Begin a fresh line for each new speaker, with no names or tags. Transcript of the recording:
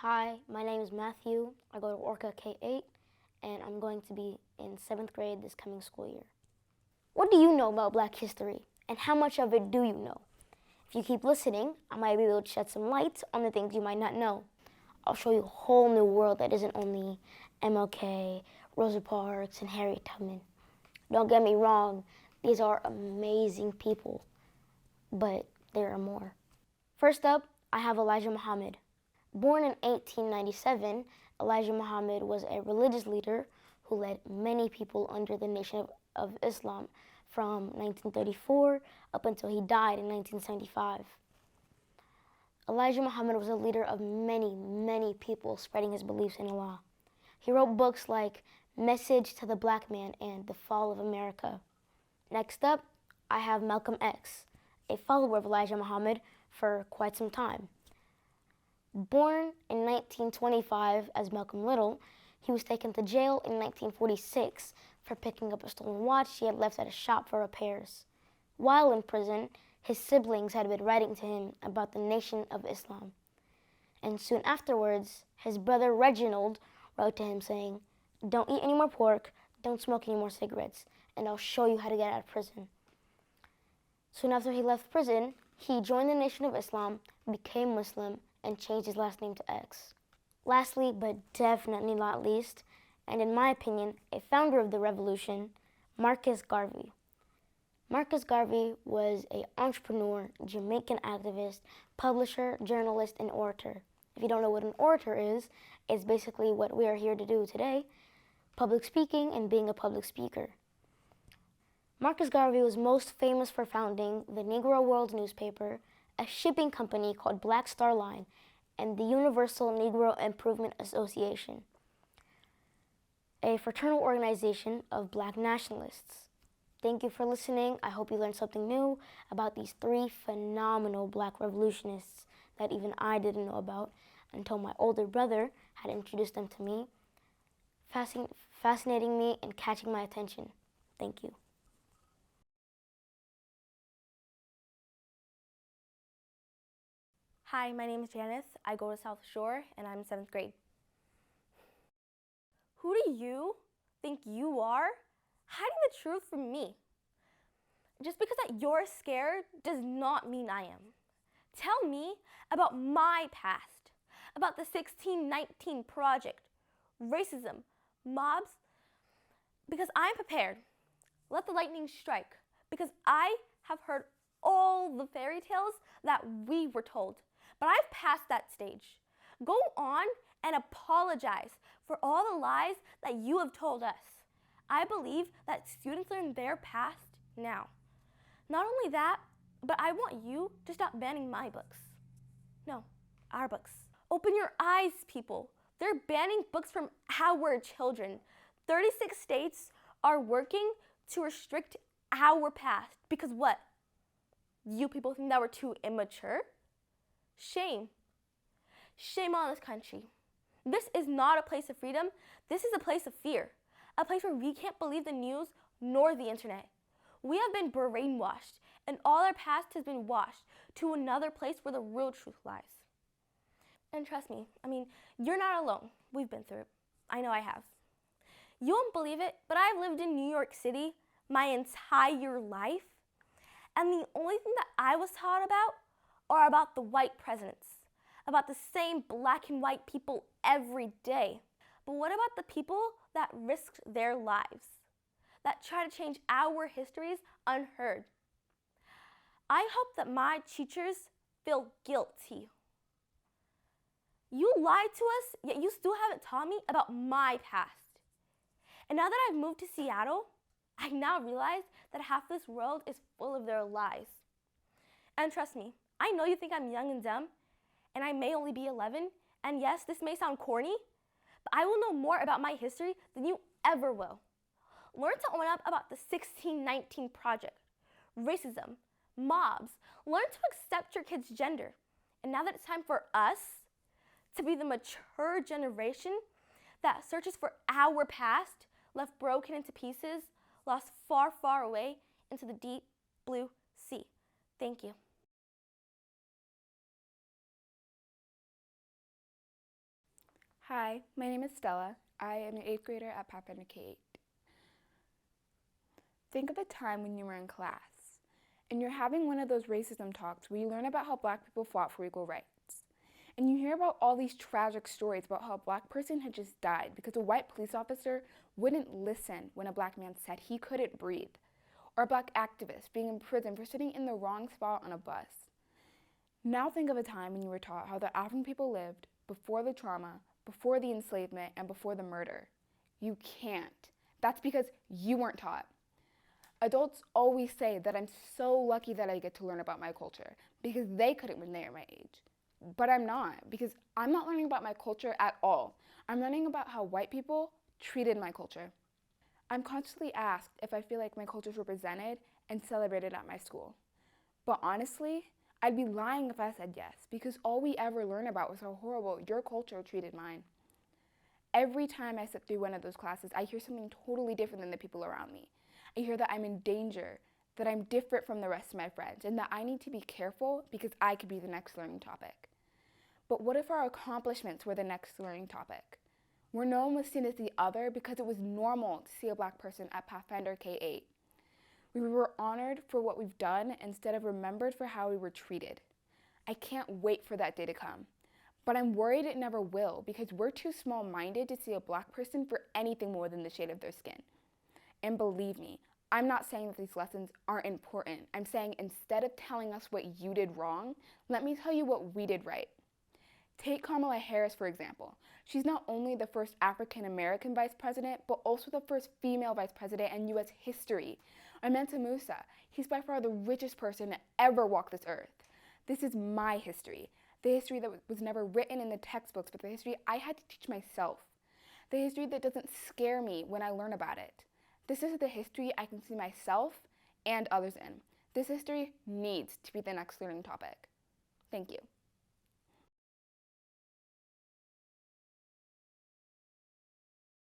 Hi, my name is Matthew. I go to Orca K-8, and I'm going to be in 7th grade this coming school year. What do you know about Black history, and how much of it do you know? If you keep listening, I might be able to shed some light on the things you might not know. I'll show you a whole new world that isn't only MLK, Rosa Parks, and Harriet Tubman. Don't get me wrong, these are amazing people, but there are more. First up, I have Elijah Muhammad. Born in 1897, Elijah Muhammad was a religious leader who led many people under the Nation of Islam from 1934 up until he died in 1975. Elijah Muhammad was a leader of many people spreading his beliefs in Allah. He wrote books like Message to the Black Man and The Fall of America. Next up, I have Malcolm X, a follower of Elijah Muhammad for quite some time. Born in 1925 as Malcolm Little, he was taken to jail in 1946 for picking up a stolen watch he had left at a shop for repairs. While in prison, his siblings had been writing to him about the Nation of Islam. And soon afterwards, his brother Reginald wrote to him saying, "Don't eat any more pork, don't smoke any more cigarettes, and I'll show you how to get out of prison." Soon after he left prison, he joined the Nation of Islam, became Muslim, and changed his last name to X. Lastly, but definitely not least, and in my opinion, a founder of the revolution, Marcus Garvey. Marcus Garvey was an entrepreneur, Jamaican activist, publisher, journalist, and orator. If you don't know what an orator is, it's basically what we are here to do today, public speaking and being a public speaker. Marcus Garvey was most famous for founding the Negro World newspaper, a shipping company called Black Star Line, and the Universal Negro Improvement Association, a fraternal organization of Black nationalists. Thank you for listening. I hope you learned something new about these three phenomenal Black revolutionists that even I didn't know about until my older brother had introduced them to me, fascinating me and catching my attention. Thank you.
Hi, my name is Janice. I go to South Shore and I'm in 7th grade. Who do you think you are hiding the truth from me? Just because that you're scared does not mean I am. Tell me about my past, about the 1619 Project, racism, mobs, because I'm prepared. Let the lightning strike, because I have heard all the fairy tales that we were told. But I've passed that stage. Go on and apologize for all the lies that you have told us. I believe that students learn their past now. Not only that, but I want you to stop banning my books. No, our books. Open your eyes, people. They're banning books from our children. 36 states are working to restrict our past. Because what? You people think that we're too immature? Shame. Shame on this country. This is not a place of freedom. This is a place of fear. A place where we can't believe the news nor the internet. We have been brainwashed, and all our past has been washed to another place where the real truth lies. And trust me, you're not alone. We've been through it. I know I have. You won't believe it, but I've lived in New York City my entire life, and the only thing that I was taught about are about the white presidents, about the same black and white people every day. But what about the people that risked their lives, that try to change our histories unheard? I hope that my teachers feel guilty. You lied to us, yet you still haven't taught me about my past. And now that I've moved to Seattle, I now realize that half this world is full of their lies. And trust me, I know you think I'm young and dumb, and I may only be 11, and yes, this may sound corny, but I will know more about my history than you ever will. Learn to own up about the 1619 Project, racism, mobs. Learn to accept your kid's gender. And now that it's time for us to be the mature generation that searches for our past, left broken into pieces, lost far away into the deep blue sea. Thank you.
Hi, my name is Stella. I am an 8th grader at Pathfinder K-8. Think of a time when you were in class and you're having one of those racism talks where you learn about how black people fought for equal rights. And you hear about all these tragic stories about how a black person had just died because a white police officer wouldn't listen when a black man said he couldn't breathe, or a black activist being in prison for sitting in the wrong spot on a bus. Now think of a time when you were taught how the African people lived before the trauma, before the enslavement, and before the murder. You can't. That's because you weren't taught. Adults always say that I'm so lucky that I get to learn about my culture because they couldn't when they were my age. But I'm not, because I'm not learning about my culture at all. I'm learning about how white people treated my culture. I'm constantly asked if I feel like my culture is represented and celebrated at my school. But honestly, I'd be lying if I said yes, because all we ever learn about was how horrible your culture treated mine. Every time I sit through one of those classes, I hear something totally different than the people around me. I hear that I'm in danger, that I'm different from the rest of my friends, and that I need to be careful because I could be the next learning topic. But what if our accomplishments were the next learning topic? Where no one was seen as the other because it was normal to see a black person at Pathfinder K-8. We were honored for what we've done instead of remembered for how we were treated. I can't wait for that day to come. But I'm worried it never will because we're too small-minded to see a black person for anything more than the shade of their skin. And believe me, I'm not saying that these lessons aren't important. I'm saying instead of telling us what you did wrong, let me tell you what we did right. Take Kamala Harris, for example. She's not only the first African-American vice president, but also the first female vice president in U.S. history. Or Mansa Musa, he's by far the richest person to ever walk this earth. This is my history. The history that was never written in the textbooks, but the history I had to teach myself. The history that doesn't scare me when I learn about it. This is the history I can see myself and others in. This history needs to be the next learning topic. Thank you.